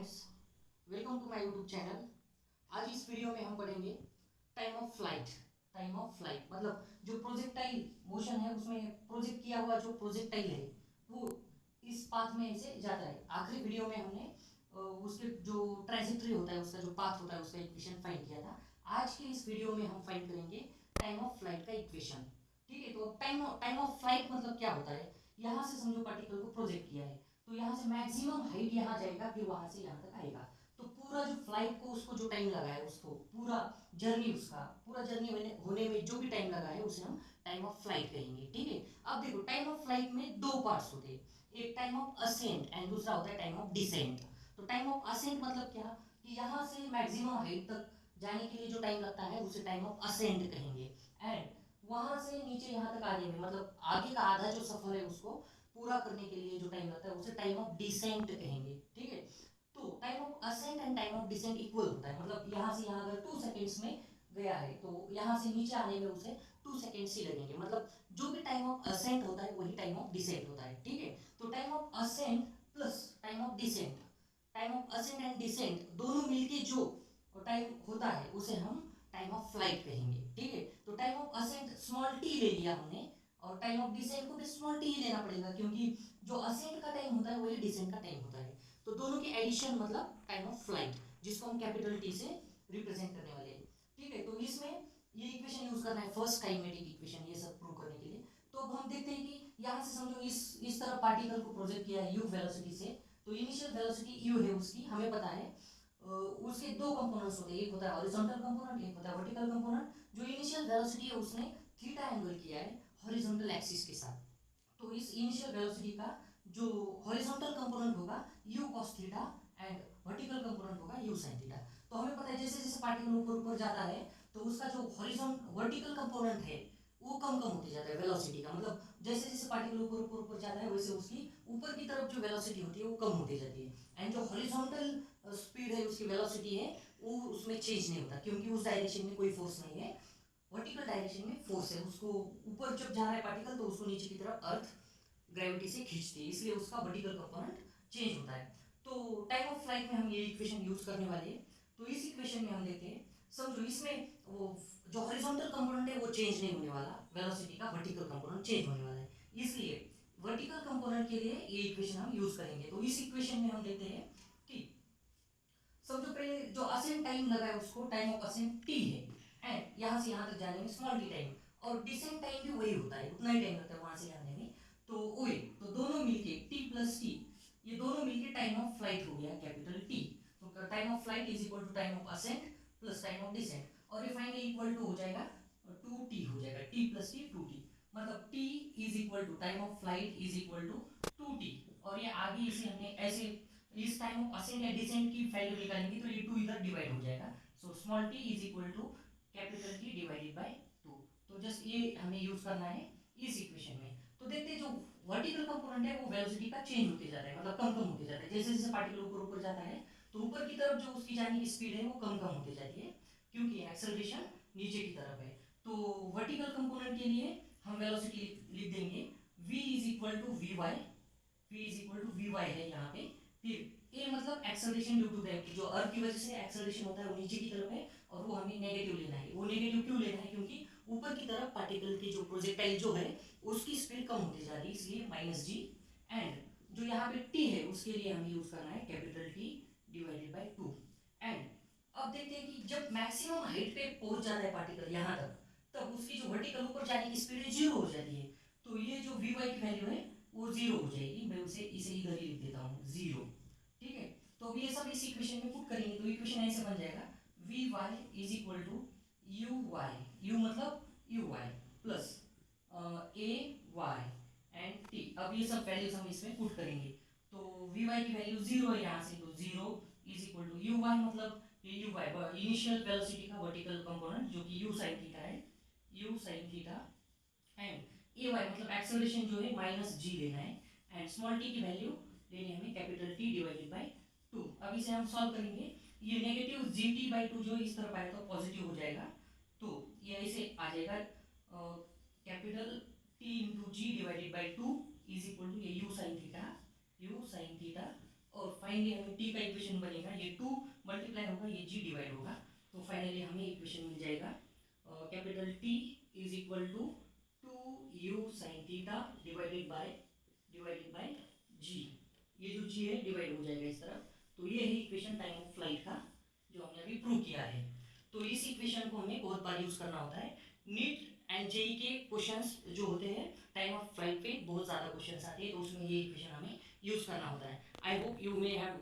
Friends, welcome to my YouTube channel. आज इस video में हम पढ़ेंगे time of flight. Time of flight मतलब जो प्रोजेक्टाइल मोशन है उसमें प्रोजेक्ट किया हुआ जो प्रोजेक्टाइल है वो इस पाथ में से जाता है। आखिरी वीडियो में हमने उसके जो ट्रेजेक्टरी होता है उसका जो पाथ होता है उसका इक्वेशन फाइंड किया था। आज के इस वीडियो में हम फाइंड करेंगे टाइम ऑफ फ्लाइट का इक्वेशन। ठीक है, तो टाइम ऑफ फ्लाइट मतलब क्या होता है। यहाँ से समझो पार्टिकल को प्रोजेक्ट किया है तो यहाँ से मैक्सिमम हाइट यहाँ जाएगा, फिर वहां से यहाँ तक आएगा। तो पूरा जो फ्लाइट को उसको जो टाइम लगा है उसको पूरा जर्नी होने में जो भी टाइम लगा है उसे हम टाइम ऑफ फ्लाइट कहेंगे। ठीक है, अब देखो टाइम ऑफ फ्लाइट में दो पार्ट्स होते हैं, एक टाइम ऑफ असेंट एंड दूसरा होता है टाइम ऑफ डिसेंट। तो टाइम ऑफ असेंट मतलब क्या कि यहाँ से मैक्सिमम हाइट तक जाने के लिए जो टाइम लगता है उसे टाइम ऑफ असेंट कहेंगे। एंड वहां से नीचे यहाँ तक आने में मतलब आगे का आधा जो सफर है उसको पूरा करने के लिए जो टाइम लगता है उसे टाइम ऑफ डिसेंट कहेंगे। ठीक है, तो time of ascent and time of descent equal होता है, मतलब यहाँ से यहाँ अगर 2 सेकेंड्स में गया है तो यहाँ से नीचे आने में उसे 2 सेकेंड्स ही लगेंगे। मतलब जो भी टाइम ऑफ असेंट होता है वही टाइम ऑफ डिसेंट होता है। ठीक है, तो time of ascent plus time of descent, time of ascent and descent दोनों मिलके जो टाइम होता है उसे हम टाइम ऑफ फ्लाइट कहेंगे। ठीक है, तो time of ascent small T ले लिया हमने और टाइम ऑफ डिसेंट को भी स्मॉल टी ही लेना पड़ेगा क्योंकि जो असेंट का टाइम होता है वही डिसेंट का टाइम होता है। तो दोनों की एडिशन मतलब टाइम ऑफ फ्लाइट, जिसको हम कैपिटल टी से रिप्रेजेंट करने वाले हैं। ठीक है, तो इसमें ये इक्वेशन यूज करना है फर्स्ट काइनेटिक इक्वेशन, ये सब प्रूव करने के लिए। तो अब हम देखते हैं कि यहाँ से समझो इस तरह पार्टिकल को प्रोजेक्ट किया है यू वेलोसिटी से। तो इनिशियल वेलोसिटी यू है उसकी, हमें पता है उसके दो कंपोनेंट्स होते हैं, एक होता है हॉरिजॉन्टल कंपोनेंट, एक होता है वर्टिकल कंपोनेंट। जो इनिशियल वेलोसिटी है उसने थीटा एंगल किया है हॉरिजॉन्टल एक्सिस के साथ। तो इस इनिशियल वेलोसिटी का जो हॉरिजॉन्टल कंपोनेंट होगा u cos theta and vertical component होगा u sin थीटा। तो हमें पता है जैसे जैसे पार्टिकल ऊपर ऊपर जाता है तो उसका जो हॉरिजॉन्टल वर्टिकल कंपोनेंट है वो कम कम होते जाता है वेलोसिटी का, मतलब जैसे जैसे पार्टिकल ऊपर ऊपर ऊपर जाता है वैसे उसकी ऊपर की तरफ जो वेलोसिटी होती है वो कम होती जाती है। एंड जो हॉरिजॉन्टल स्पीड है उसकी वेलोसिटी है वो उसमें चेंज नहीं होता क्योंकि उस डायरेक्शन में कोई फोर्स नहीं है, वर्टिकल डायरेक्शन में फोर्स है। उसको ऊपर जब जा रहा है पार्टिकल तो उसको नीचे की तरफ अर्थ ग्रेविटी से खींचती है, इसलिए उसका वर्टिकल कंपोनेंट चेंज होता है। तो टाइम ऑफ फ्लाइट में हम ये इक्वेशन यूज करने वाले हैं। तो इस इक्वेशन में हम लेते हैं, समझो इसमें वो जो हॉरिजॉन्टल कंपोनेंट है वो चेंज नहीं होने वाला, वेलोसिटी का वर्टिकल कंपोनेंट चेंज होने वाला है, इसलिए वर्टिकल कंपोनेंट के लिए ये इक्वेशन हम यूज करेंगे। तो इस इक्वेशन में हम लेते हैं कि सबसे पहले जो असेंट टाइम लगा है उसको टाइम ऑफ असेंट टी है एंड यहाँ से यहाँ तक जाने में स्मॉल टी टाइम, और डिसेंट टाइम भी वही होता है, उतना ही टाइम लगता है वहां से आने में। तो वही, तो दोनों मिलके टी प्लस टी, ये दोनों मिलके टाइम ऑफ फ्लाइट हो गया कैपिटल टी। तो time of flight is equal to time of ascent plus time of descent, और ये फाइनली इक्वल टू हो जाएगा 2t हो जाएगा, टी प्लस टी 2t, मतलब t is equal to time of flight is equal to 2t। और ये आगे इसे हमने ऐसे इस टाइम ऑफ असेंट या डिसेंट की वैल्यू निकालेंगे तो ये 2 इधर डिवाइड हो जाएगा। So small t is equal to capital T divided by 2। तो जस्ट ये हमें यूज करना है इस इक्वेशन में। तो देखते हैं जो वर्टिकल कंपोनेंट है वो वेलोसिटी का चेंज होते जाता है, मतलब कम कम होते जाता है, जैसे जैसे पार्टिकल ऊपर ऊपर जाता है तो ऊपर की तरफ जो उसकी जाने की स्पीड है वो कम कम होती जाती है क्योंकि एक्सेलरेशन नीचे की तरफ है। तो वर्टिकल कंपोनेंट के लिए हम वेलोसिटी लिख देंगे v is equal to V Y, v is equal to V Y है यहाँ पे। फिर a मतलब एक्सेलरेशन ड्यू टू ग्रेविटी, जो अर्थ की वजह से एक्सेलरेशन होता है वो नीचे की तरफ है और वो हमें नेगेटिव लेना है। वो नेगेटिव क्यों लेना है, क्योंकि ऊपर की तरफ पार्टिकल की जो प्रोजेक्टाइल जो है उसकी स्पीड कम होती जा रही है, इसलिए माइनस जी। एंड जो यहाँ पे t है उसके लिए हमें यूज करना है capital T divided by 2। And अब देखते हैं कि जब मैक्सिमम हाइट पे पहुंच जाता है पार्टिकल यहाँ तक तब उसकी जो वर्टिकल ऊपर जाने की स्पीड है जीरो हो जाती है। तो ये जो वी वाई की वैल्यू है वो जीरो हो जाएगी, मैं उसे इसे इधर ही लिख देता हूँ जीरो। ठीक है, तो अब ये सब इस इक्वेशन में पुट करेंगे तो इक्वेशन ऐसे बन जाएगा V Y is equal to U Y, U मतलब U Y plus A Y and T. अब ये सब वैल्यूज हम इसमें पुट करेंगे तो वी वाई की वैल्यू जीरो है यहाँ से, तो zero is equal to U Y मतलब ये यू वाई इनिशियल वेलोसिटी का वर्टिकल कंपोनेंट जो कि यू साइन थीटा है, U sine theta. And A Y मतलब एक्सेलरेशन जो है माइनस जी लेना है एंड स्मॉल टी की वैल्यू लेनी है हमें कैपिटल टी डिवाइडेड बाय 2। अब इसे हम सॉल्व करेंगे, ये नेगेटिव जी टी बाई 2 जो इस तरफ आएगा तो पॉजिटिव हो जाएगा, तो ये ऐसे आ जाएगा capital T into G divided by 2 is equal to ये U sine theta, U sine theta. और फाइनली हमें टी का इक्वेशन बनेगा, ये 2 मल्टीप्लाई होगा, ये जी डिवाइड होगा, तो फाइनली हमें इक्वेशन मिल जाएगा capital T is equal to 2u sine theta divided by G. ये जो जी है डिवाइड हो जाएगा इस तरफ, तो ये है इक्वेशन टाइम ऑफ फ्लाइट का जो हमने अभी प्रूव किया है। तो इस इक्वेशन को हमें बहुत बार यूज करना होता है। नीट एंड जेई के क्वेश्चंस जो होते हैं टाइम ऑफ फ्लाइट पे बहुत ज़्यादा क्वेश्चंस आते हैं, तो उसमें ये इक्वेशन हमें यूज करना होता है। I hope you may have